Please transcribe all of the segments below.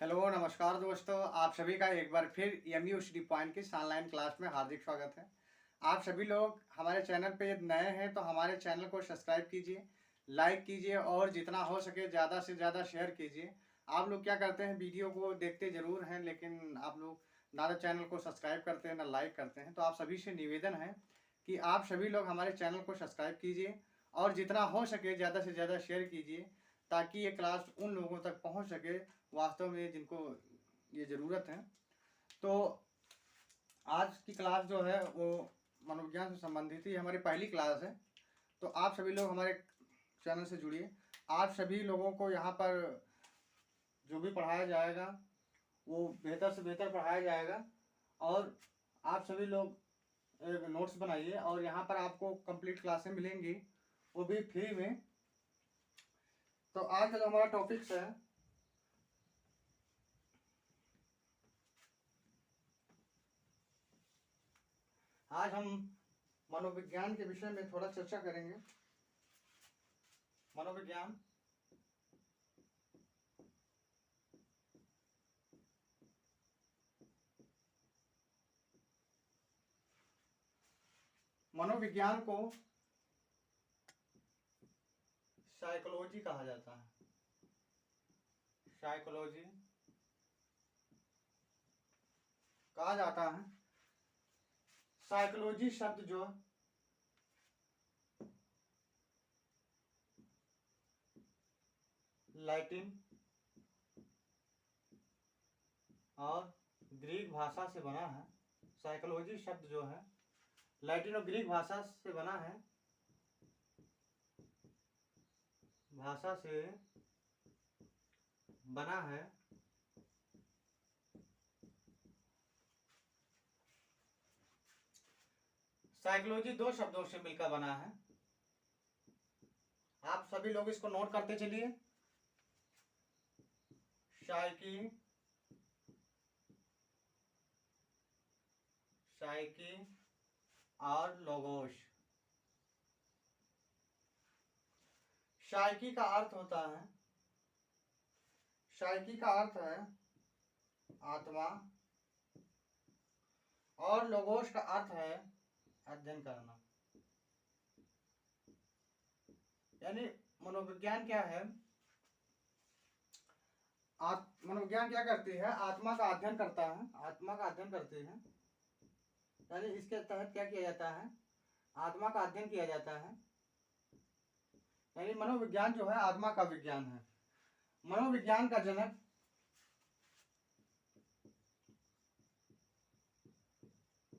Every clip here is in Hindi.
हेलो नमस्कार दोस्तों, आप सभी का एक बार फिर एमयूसीडी पॉइंट की ऑनलाइन क्लास में हार्दिक स्वागत है। आप सभी लोग हमारे चैनल पे यदि नए हैं तो हमारे चैनल को सब्सक्राइब कीजिए, लाइक कीजिए और जितना हो सके ज़्यादा से ज़्यादा शेयर कीजिए। आप लोग क्या करते हैं, वीडियो को देखते ज़रूर हैं लेकिन आप लोग ना तो चैनल को सब्सक्राइब करते हैं ना लाइक करते हैं। तो आप सभी से निवेदन है कि आप सभी लोग हमारे चैनल को सब्सक्राइब कीजिए और जितना हो सके ज़्यादा से ज़्यादा शेयर कीजिए, ताकि ये क्लास उन लोगों तक पहुंच सके वास्तव में जिनको ये ज़रूरत है। तो आज की क्लास जो है वो मनोविज्ञान से संबंधित ही हमारी पहली क्लास है। तो आप सभी लोग हमारे चैनल से जुड़िए। आप सभी लोगों को यहाँ पर जो भी पढ़ाया जाएगा वो बेहतर से बेहतर पढ़ाया जाएगा और आप सभी लोग नोट्स बनाइए और यहाँ पर आपको कंप्लीट क्लासें मिलेंगी, वो भी फ्री में। तो आज का जो हमारा टॉपिक्स है, आज हम मनोविज्ञान के विषय में थोड़ा चर्चा करेंगे। मनोविज्ञान मनोविज्ञान को साइकोलॉजी कहा जाता है। साइकोलॉजी कहा जाता है। साइकोलॉजी शब्द जो लैटिन और ग्रीक भाषा से बना है। साइकोलॉजी शब्द जो है लैटिन और ग्रीक भाषा से बना है, भाषा से बना है। साइकोलॉजी दो शब्दों से मिलकर बना है। आप सभी लोग इसको नोट करते चलिए। साइकी, साइकी और लोगोस। साइकी का अर्थ होता है, साइकी का अर्थ है आत्मा और लोगोस का अर्थ है अध्ययन करना। यानी मनोविज्ञान क्या है, मनोविज्ञान क्या करती है, आत्मा का अध्ययन करता है, आत्मा का अध्ययन करती है। यानी इसके तहत क्या किया जाता है, आत्मा का अध्ययन किया जाता है। यानी मनोविज्ञान जो है आत्मा का विज्ञान है। मनोविज्ञान का जनक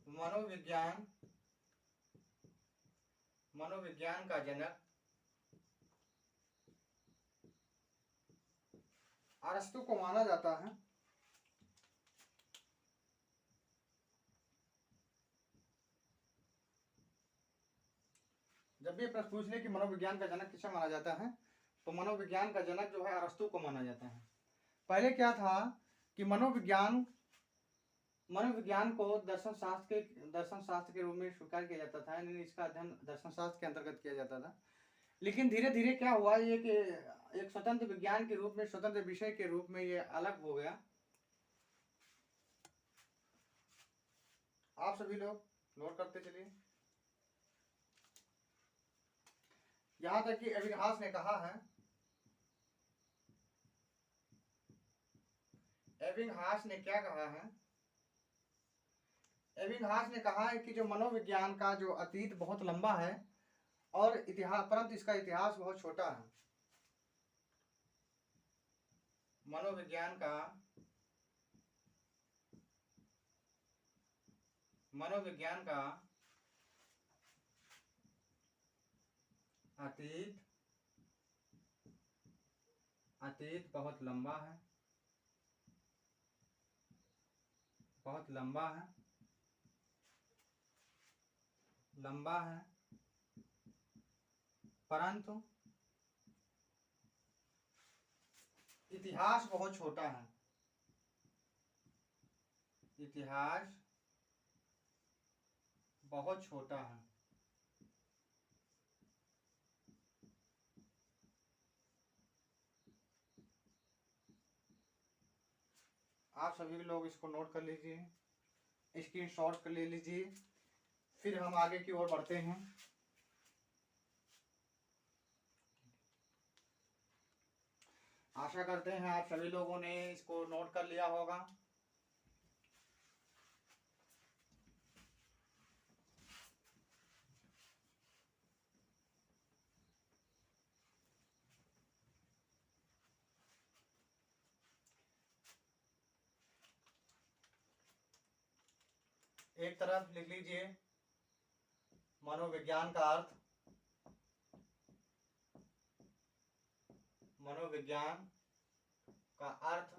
मनोविज्ञान मनोविज्ञान का जनक अरस्तु को माना जाता है। जब भी प्रश्न पूछ ले कि मनोविज्ञान का जनक किसे माना जाता है, तो मनोविज्ञान का जनक जो है अरस्तु को माना जाता है। पहले क्या था कि मनोविज्ञान को दर्शन शास्त्र के रूप में स्वीकार किया जाता था, यानी इसका अध्ययन दर्शन शास्त्र के अंतर्गत किया जाता था। लेकिन धीरे धीरे क्या हुआ, ये कि एक स्वतंत्र विज्ञान के रूप में, स्वतंत्र विषय के रूप में ये अलग हो गया। आप सभी लोग नोट करते चलिए। यहां तक कि एबिंगहास ने कहा है, एबिंगहास ने क्या कहा है, एबिंगहास ने कहा है कि जो मनोविज्ञान का जो अतीत बहुत लंबा है और इतिहास, परंतु इसका इतिहास बहुत छोटा है। मनोविज्ञान का अतीत बहुत लंबा है, बहुत लंबा है, परंतु इतिहास बहुत छोटा है। इतिहास बहुत छोटा है। आप सभी लोग इसको नोट कर लीजिए, स्क्रीनशॉट कर ले लीजिए। फिर हम आगे की ओर बढ़ते हैं। आशा करते हैं आप सभी लोगों ने इसको नोट कर लिया होगा। एक तरफ लिख लीजिए मनोविज्ञान का अर्थ, मनोविज्ञान का अर्थ।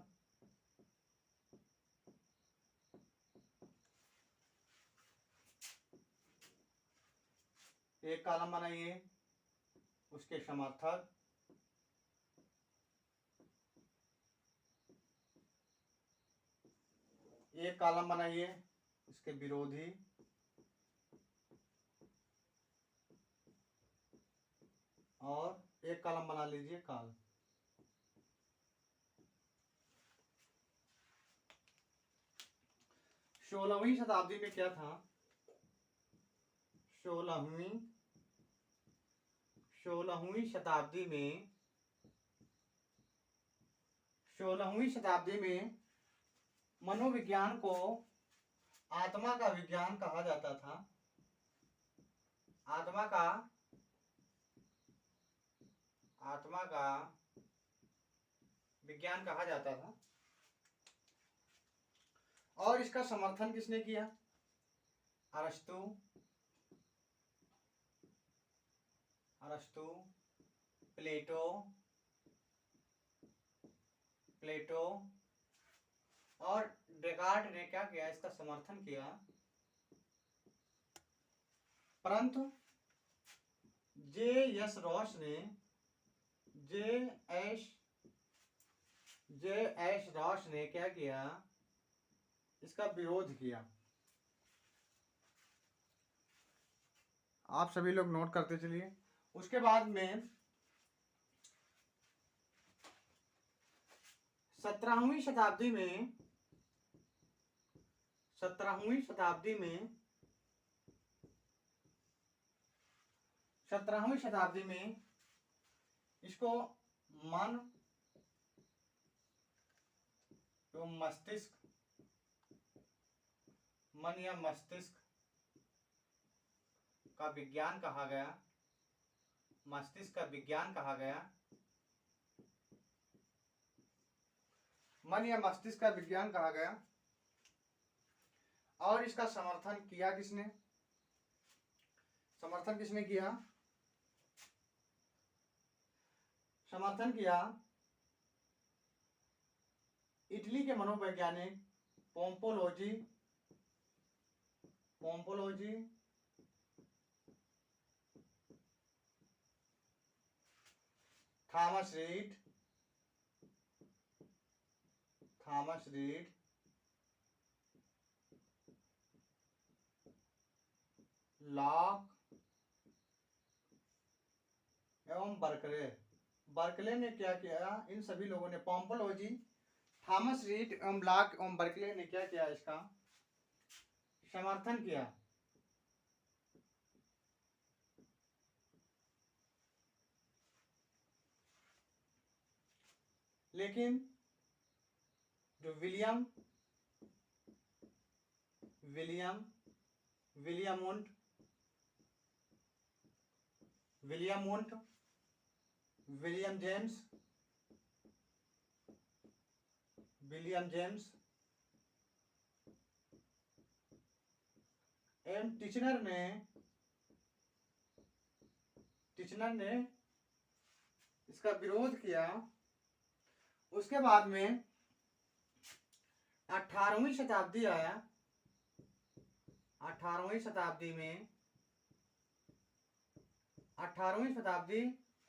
एक कॉलम बनाइए उसके समर्थक, एक कॉलम बनाइए उसके विरोधी, और एक कॉलम बना लीजिए काल। सोलहवीं शताब्दी में क्या था? सोलहवीं शताब्दी में, 16वीं शताब्दी में मनोविज्ञान को आत्मा का विज्ञान कहा जाता था। आत्मा का विज्ञान कहा जाता था। और इसका समर्थन किसने किया? अरस्तु, प्लेटो और डेकार्ट ने क्या किया? इसका समर्थन किया। परंतु जे एस रॉस ने क्या किया? इसका विरोध किया। आप सभी लोग नोट करते चलिए। उसके बाद में 17वीं शताब्दी में इसको मन या मस्तिष्क का विज्ञान कहा गया। मस्तिष्क का विज्ञान कहा गया। मन या मस्तिष्क का विज्ञान कहा गया। और इसका समर्थन किया किसने? समर्थन किया इटली के मनोवैज्ञानिक पोम्पोलोजी, थॉमस रीड, लॉक एवं बर्कले ने क्या किया? इन सभी लोगों ने, पोम्पोलोजी, थॉमस रीड एवं लॉक एवं बर्कले ने क्या किया? इसका समर्थन किया। लेकिन जो विलियम जेम्स एवं टिचनर ने इसका विरोध किया। उसके बाद में 18वीं शताब्दी आया। 18वीं शताब्दी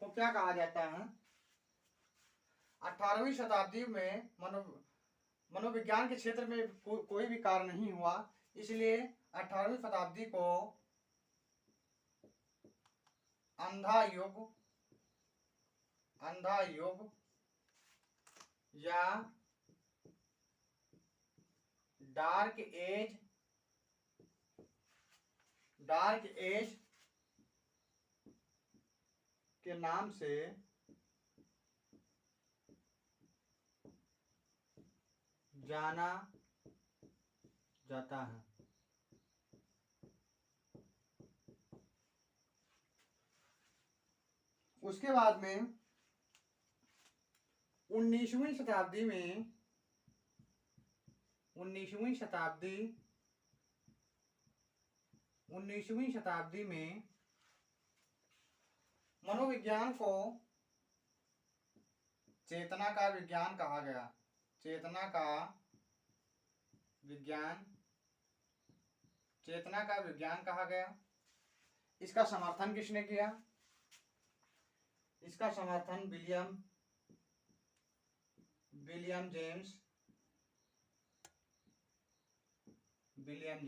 को क्या कहा जाता है? 18वीं शताब्दी में मनोविज्ञान के क्षेत्र में कोई भी कार्य नहीं हुआ, इसलिए 18वीं शताब्दी को अंधा युग या डार्क एज, डार्क एज के नाम से जाना जाता है। उसके बाद में 19वीं शताब्दी में 19वीं शताब्दी में मनोविज्ञान को चेतना का विज्ञान कहा गया। चेतना का विज्ञान, चेतना का विज्ञान कहा गया। इसका समर्थन किसने किया? इसका समर्थन विलियम जेम्स, विलियम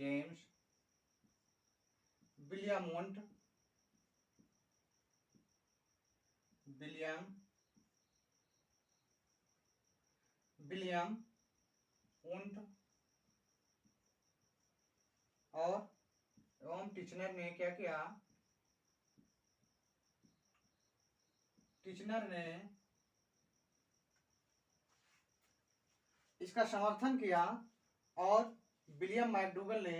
वुंट, और एवं टिचनर ने क्या किया? टिचनर ने इसका समर्थन किया और विलियम मैकडूगल ने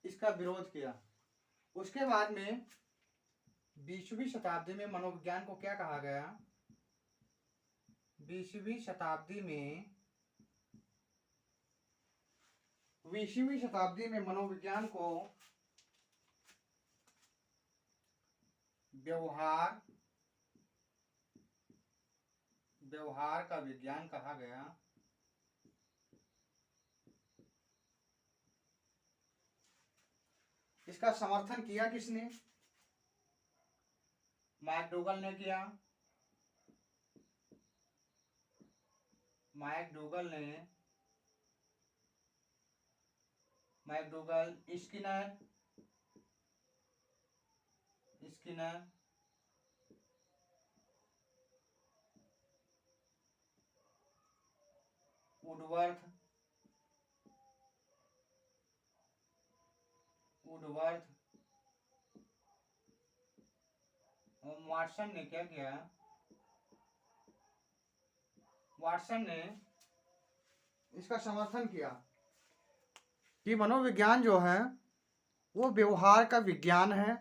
इसका विरोध किया। उसके बाद में 20वीं शताब्दी में मनोविज्ञान को क्या कहा गया? 20वीं शताब्दी में मनोविज्ञान को व्यवहार का विज्ञान कहा गया। इसका समर्थन किया किसने? मैकडूगल ने किया। मैकडूगल, स्किनर, वुडवर्थ, और वाटसन ने क्या किया? वाटसन ने इसका समर्थन किया कि मनोविज्ञान जो है वो व्यवहार का विज्ञान है।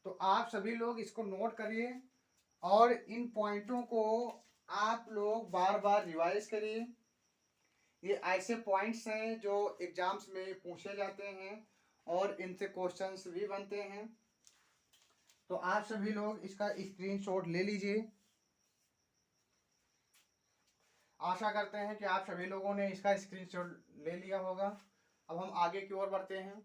तो आप सभी लोग इसको नोट करिए और इन पॉइंटों को आप लोग बार बार रिवाइज करिए। ये ऐसे पॉइंट्स हैं जो एग्जाम्स में पूछे जाते हैं और इनसे क्वेश्चंस भी बनते हैं। तो आप सभी लोग इसका स्क्रीनशॉट ले लीजिए। आशा करते हैं कि आप सभी लोगों ने इसका स्क्रीनशॉट ले लिया होगा। अब हम आगे की ओर बढ़ते हैं।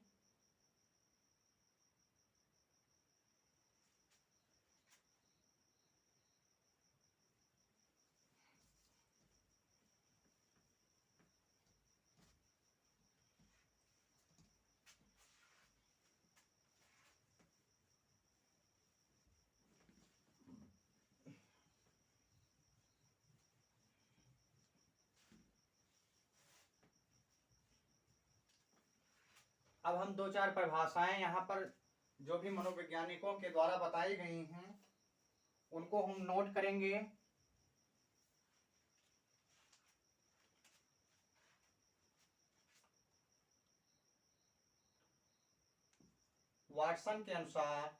अब हम दो चार परिभाषाएं यहाँ पर जो भी मनोवैज्ञानिकों के द्वारा बताई गई हैं उनको हम नोट करेंगे। वाटसन के अनुसार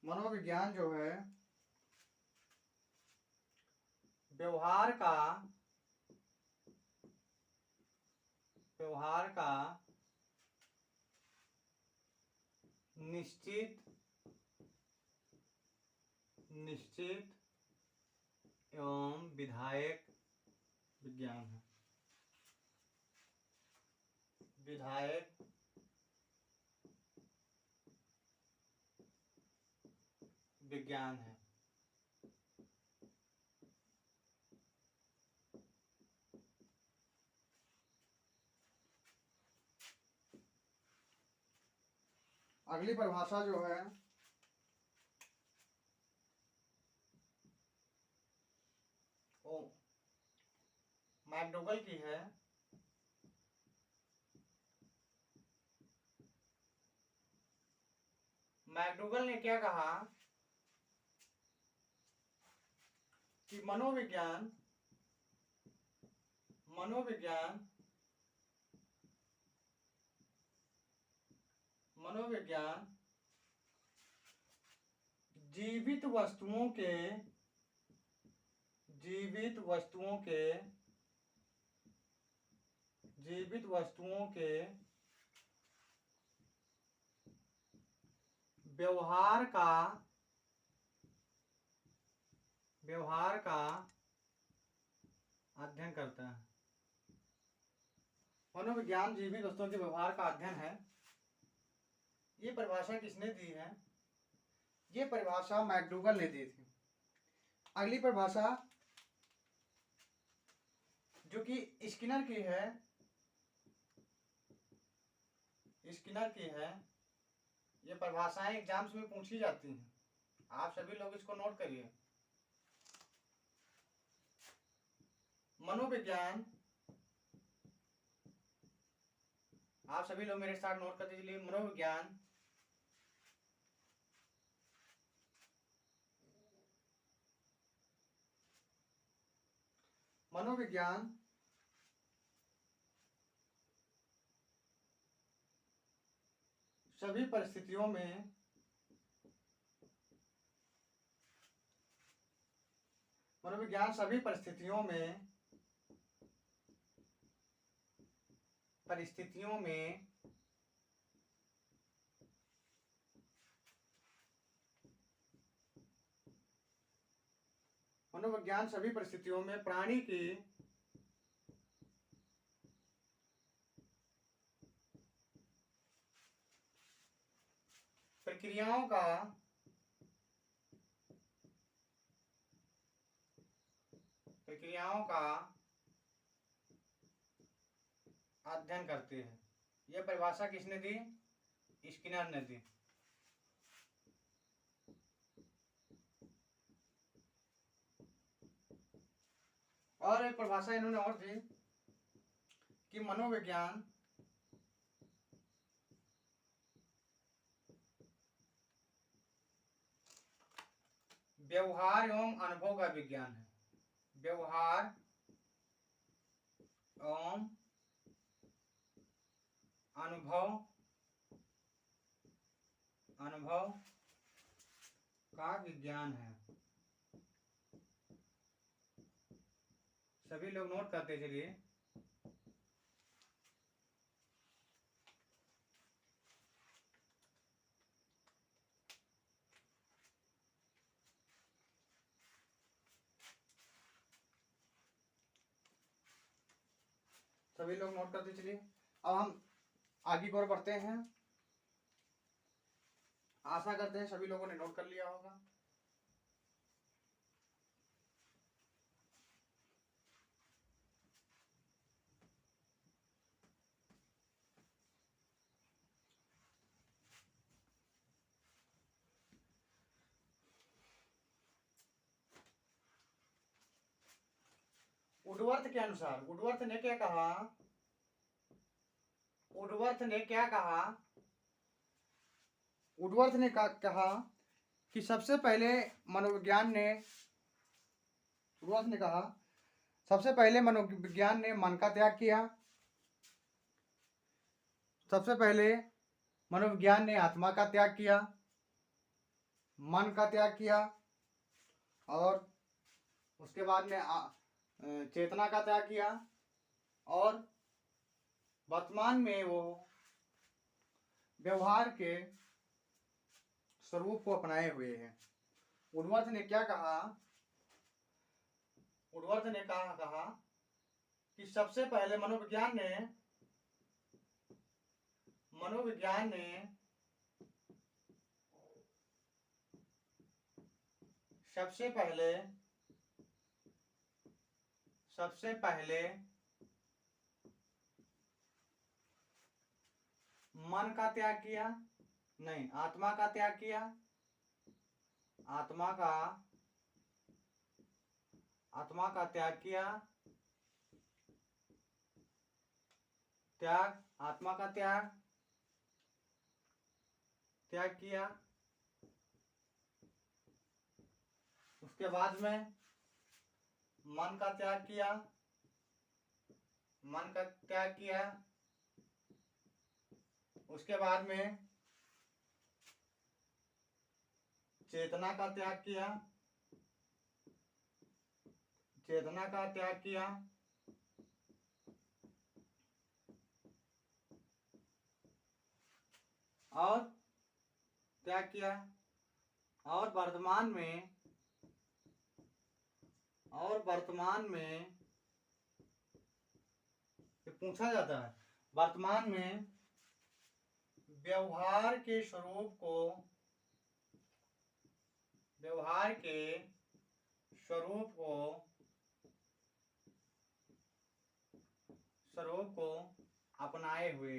मनोविज्ञान जो है व्यवहार का निश्चित निश्चित एवं विधायक विज्ञान है। विधायक विज्ञान है। अगली परिभाषा जो है वो मैकडोगल की है। मैकडोगल ने क्या कहा कि मनोविज्ञान जीवित वस्तुओं के व्यवहार का अध्ययन करता है। मनोविज्ञान जीवित वस्तुओं के व्यवहार का अध्ययन है। ये परिभाषा किसने दी है? ये परिभाषा मैकडोगल ने दी थी। अगली परिभाषा जो कि स्किनर की है, ये परिभाषाएं एग्जाम्स में पूछी जाती हैं। आप सभी लोग इसको नोट करिए। मनोविज्ञान, आप सभी लोग मेरे साथ नोट कर दीजिए। मनोविज्ञान सभी परिस्थितियों में प्राणी की प्रक्रियाओं का अध्ययन करते हैं। यह परिभाषा किसने दी? स्किनर ने दी। और एक परिभाषा इन्होंने और दी कि मनोविज्ञान व्यवहार एवं अनुभव का विज्ञान है। व्यवहार एवं अनुभव का विज्ञान है। सभी लोग नोट करते चलिए। सभी लोग नोट करते चलिए। अब हम आगे की ओर बढ़ते हैं। आशा करते हैं सभी लोगों ने नोट कर लिया होगा। वुडवर्थ के अनुसार वुडवर्थ ने क्या कहा कि सबसे पहले मनोविज्ञान ने मन का त्याग किया। सबसे पहले मनोविज्ञान ने आत्मा का त्याग किया, मन का त्याग किया, और उसके बाद में चेतना का त्याग किया, और वर्तमान में वो व्यवहार के स्वरूप को अपनाए हुए है। वुडवर्थ ने क्या कहा? वुडवर्थ ने कहा कि सबसे पहले मनोविज्ञान ने सबसे पहले मन का त्याग किया, नहीं, आत्मा का त्याग किया, आत्मा का त्याग किया, आत्मा का त्याग किया। उसके बाद में मन का त्याग किया, उसके बाद में चेतना का त्याग किया, और त्याग किया। और वर्तमान में ये पूछा जाता है, वर्तमान में व्यवहार के स्वरूप को अपनाए हुए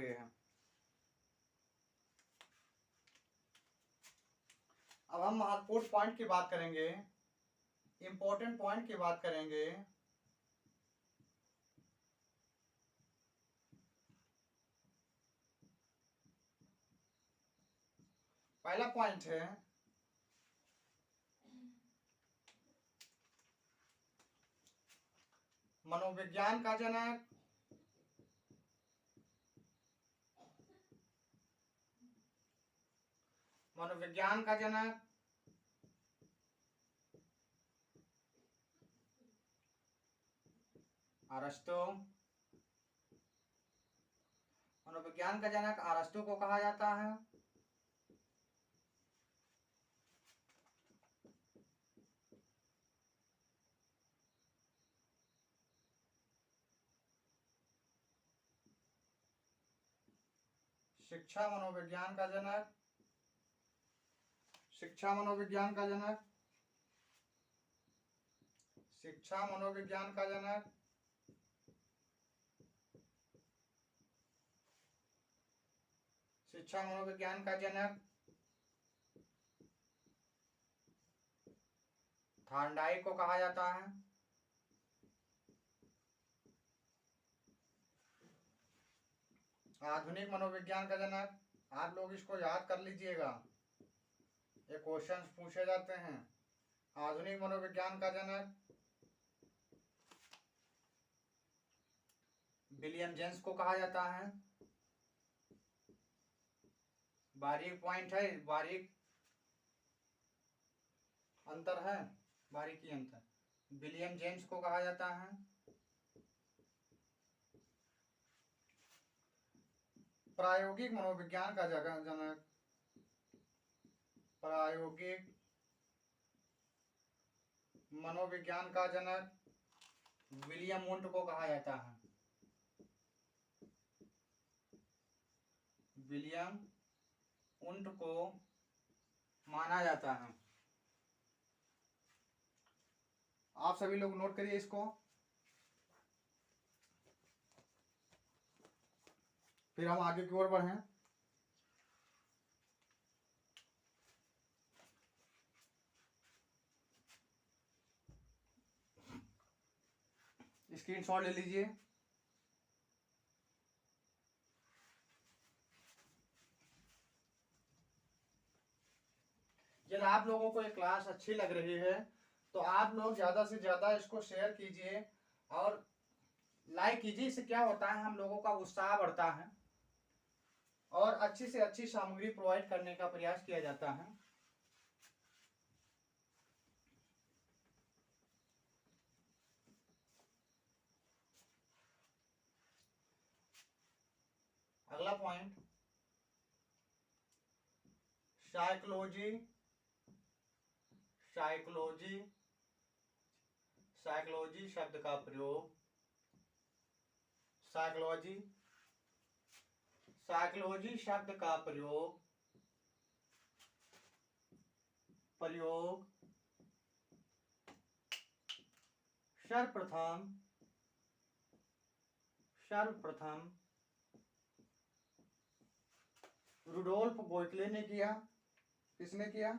है। अब हम महत्वपूर्ण पॉइंट की बात करेंगे, इंपॉर्टेंट पॉइंट की बात करेंगे। पहला पॉइंट है मनोविज्ञान का जनक अरस्तु। मनोविज्ञान का जनक अरस्तु को कहा जाता है। शिक्षा मनोविज्ञान का जनक शिक्षा मनोविज्ञान का जनक थॉर्नडाइक को कहा जाता है। आधुनिक मनोविज्ञान का जनक, आप लोग इसको याद कर लीजिएगा, ये क्वेश्चंस पूछे जाते हैं। आधुनिक मनोविज्ञान का जनक विलियम जेम्स को कहा जाता है। बारीक पॉइंट है, बारीक अंतर है, बारीकी अंतर। विलियम जेम्स को कहा जाता है। प्रायोगिक मनोविज्ञान का जनक प्रायोगिक मनोविज्ञान का जनक विलियम वुंट को कहा जाता है। विलियम वुंट को माना जाता है। आप सभी लोग नोट करिए इसको, फिर हम आगे की ओर बढ़ें। स्क्रीनशॉट ले लीजिए। यदि आप लोगों को ये क्लास अच्छी लग रही है तो आप लोग ज़्यादा से ज़्यादा इसको शेयर कीजिए और लाइक कीजिए। इससे क्या होता है, हम लोगों का उत्साह बढ़ता है और अच्छी से अच्छी सामग्री प्रोवाइड करने का प्रयास किया जाता है। अगला पॉइंट, साइकोलॉजी। साइकोलॉजी, साइकोलॉजी शब्द का प्रयोग, साइकोलॉजी, साइकोलॉजी शब्द का प्रयोग सर्वप्रथम रुडोल्फ गोयकले ने किया। किसने किया?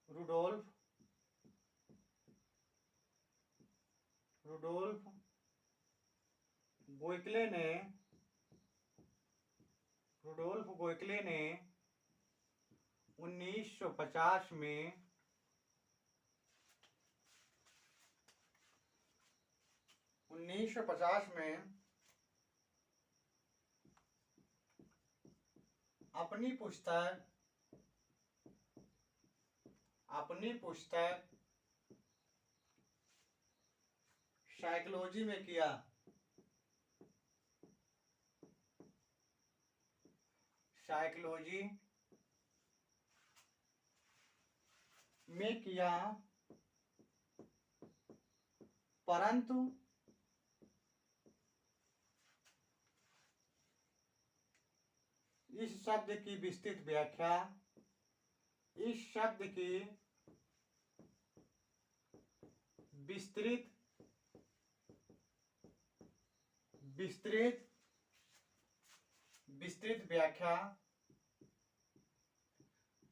रुडोल्फ गोयकले ने 1950 में अपनी पुस्तक साइकोलॉजी में किया। साइकोलॉजी में किया, परंतु इस शब्द की विस्तृत व्याख्या, इस शब्द की विस्तृत व्याख्या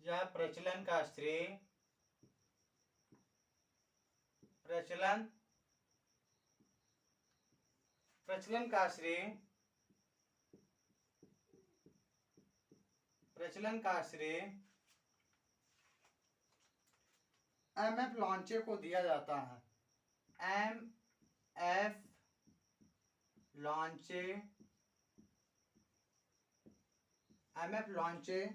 या प्रचलन का श्रेय एमएफ लॉन्चे को दिया जाता है। एमएफ लॉन्चे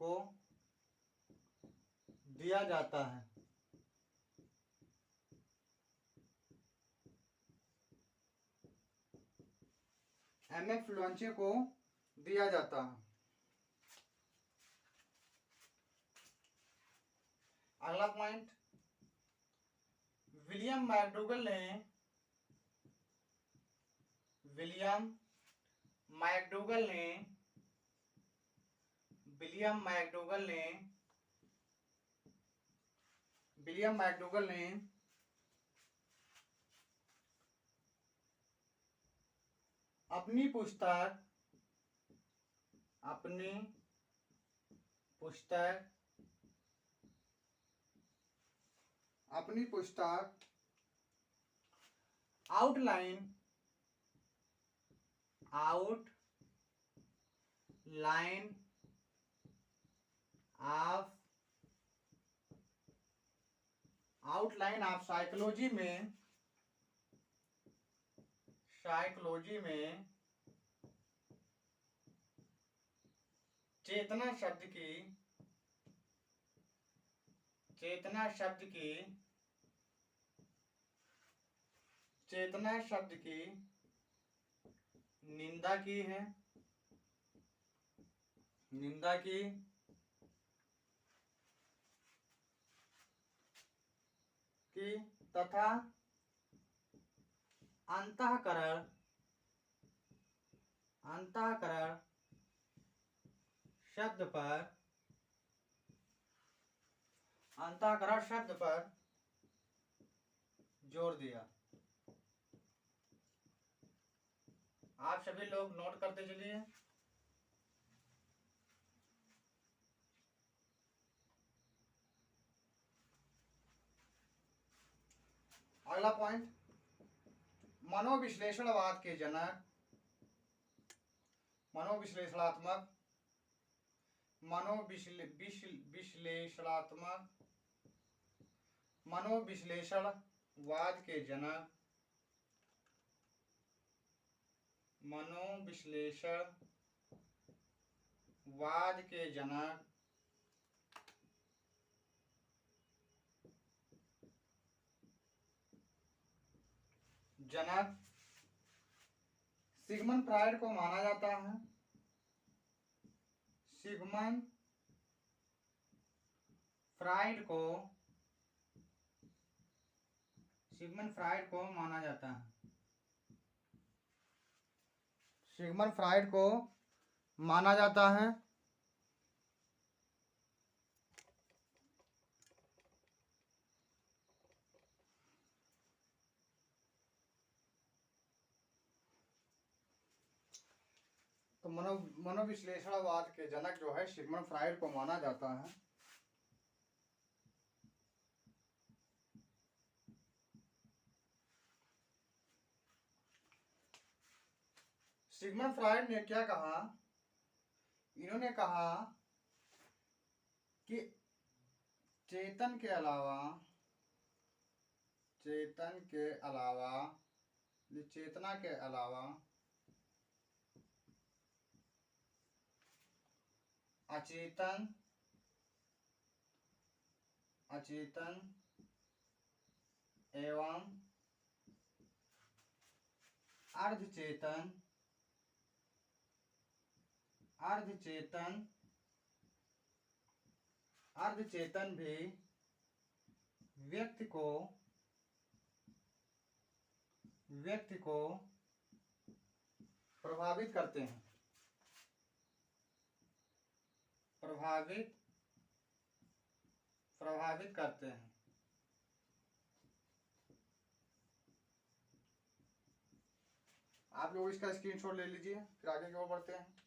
को दिया जाता है। एमएफ लॉन्चे को दिया जाता है। अगला पॉइंट, विलियम मैकडूगल ने अपनी पुस्तक आउटलाइन ऑफ साइकोलॉजी में चेतना शब्द की निंदा की तथा अंतःकरण शब्द पर जोर दिया। आप सभी लोग नोट करते चलिए। अगला पॉइंट, मनोविश्लेषणात्मक मनोविश्लेषणवाद के जनक जनक सिगमंड फ्रायड को माना जाता है, सिगमंड फ्रायड को माना जाता है, सिगमंड फ्रायड को माना जाता है। तो मनोविश्लेषणवाद के जनक जो है सिगमंड फ्रायड को माना जाता है। सिगमंड फ्रायड ने क्या कहा, इन्होंने कहा कि चेतन के अलावा चेतना के अलावा अचेतन एवं अर्धचेतन भी व्यक्ति को प्रभावित करते हैं, प्रभावित करते हैं। आप लोग इसका स्क्रीनशॉट ले लीजिए, फिर आगे की ओर बढ़ते हैं।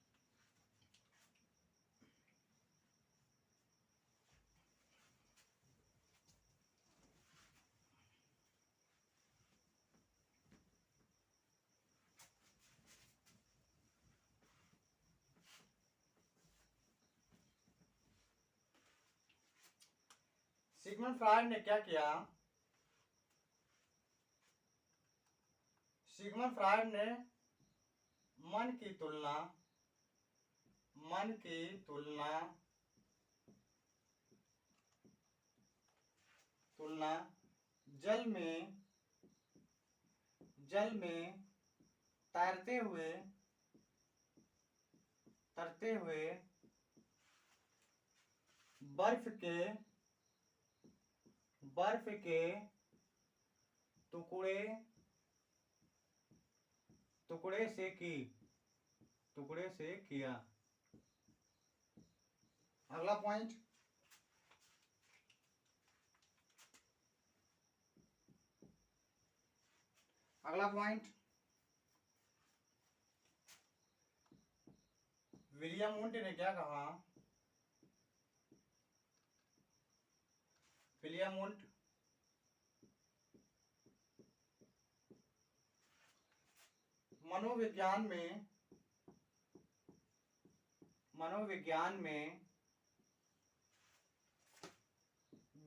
सिगमंड फ्रायड ने क्या किया, सिगमंड फ्रायड ने मन की तुलना जल में तैरते हुए बर्फ के टुकड़े से किया। अगला पॉइंट, विलियम वुंट ने क्या कहा, विलियम वुंट मनोविज्ञान में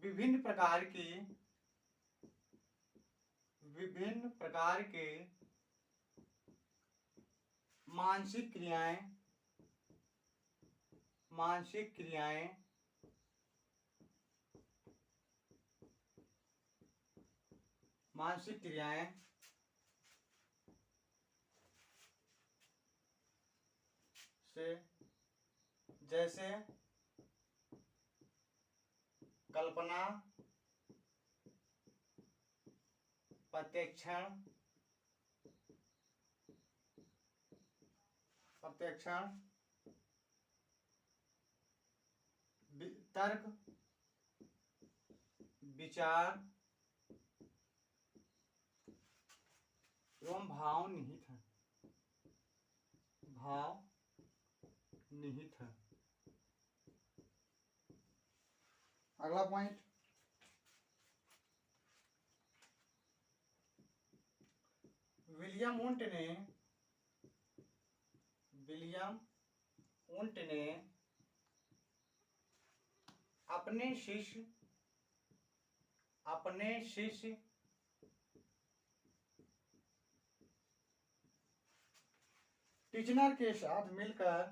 विभिन्न प्रकार के मानसिक क्रियाएं से जैसे कल्पना, प्रत्यक्षण, तर्क, विचार एवं भाव निहित है। अगला पॉइंट, विलियम वुंट ने अपने शिष्य टिचनर के साथ मिलकर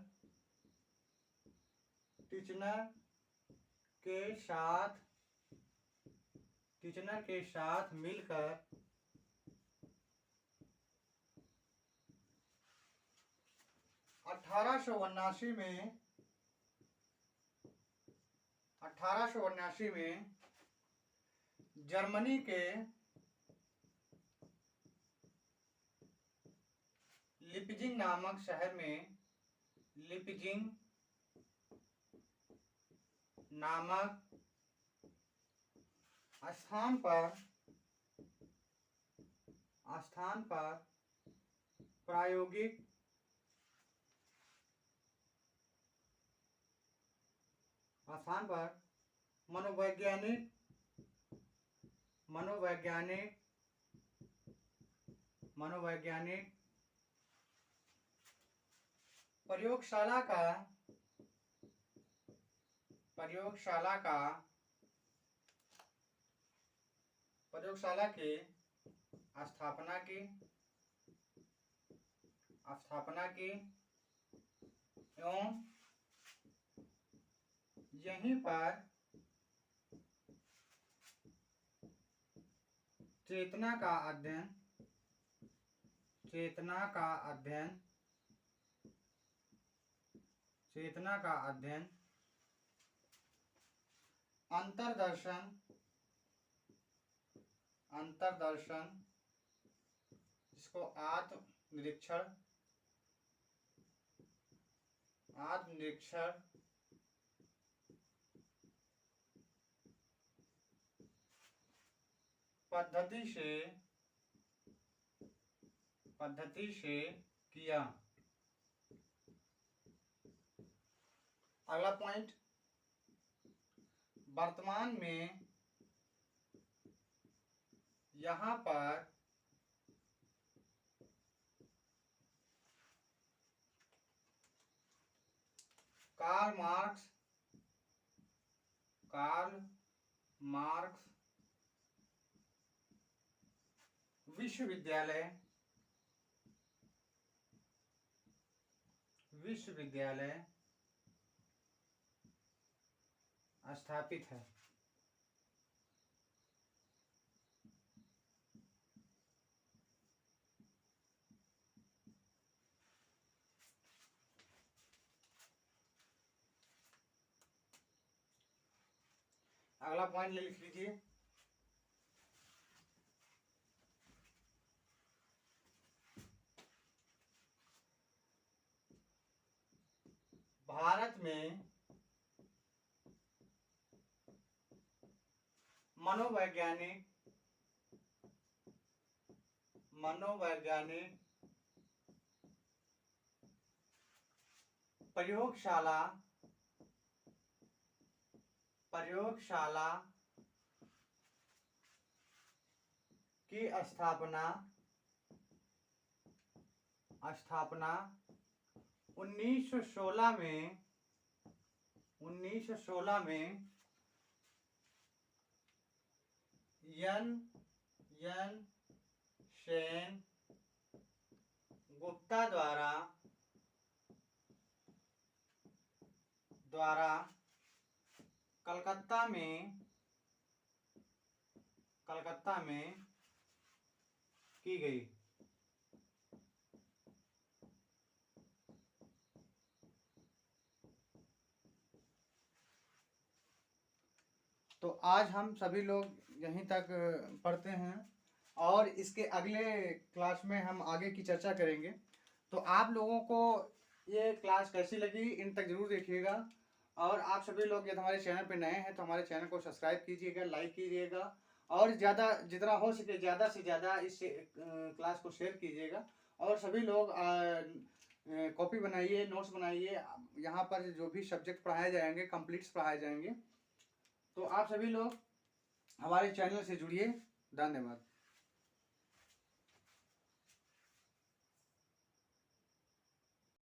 1879 में जर्मनी के लिपजिंग नामक शहर में, लिपजिंग नामक स्थान पर प्रायोगिक मनोवैज्ञानिक प्रयोगशाला की स्थापना की एवं यहीं पर चेतना का अध्ययन अंतर्दर्शन जिसको आत्मनिरीक्षण पद्धति से किया। अगला पॉइंट, वर्तमान में यहाँ पर कार्ल मार्क्स विश्वविद्यालय स्थापित है। अगला पॉइंट लिख लीजिए, भारत में मनोवैज्ञानिक प्रयोगशाला की स्थापना 1916 में एन सेन गुप्ता द्वारा कलकत्ता में की गई। तो आज हम सभी लोग यहीं तक पढ़ते हैं और इसके अगले क्लास में हम आगे की चर्चा करेंगे। तो आप लोगों को ये क्लास कैसी लगी इन तक जरूर देखिएगा, और आप सभी लोग यदि हमारे चैनल पे नए हैं तो हमारे चैनल को सब्सक्राइब कीजिएगा, लाइक कीजिएगा, और जितना हो सके ज़्यादा से ज़्यादा इस क्लास को शेयर कीजिएगा। और सभी लोग कॉपी बनाइए, नोट्स बनाइए, यहाँ पर जो भी सब्जेक्ट पढ़ाए जाएंगे कंप्लीट्स पढ़ाए जाएंगे। तो आप सभी लोग हमारे चैनल से जुड़िए। धन्यवाद।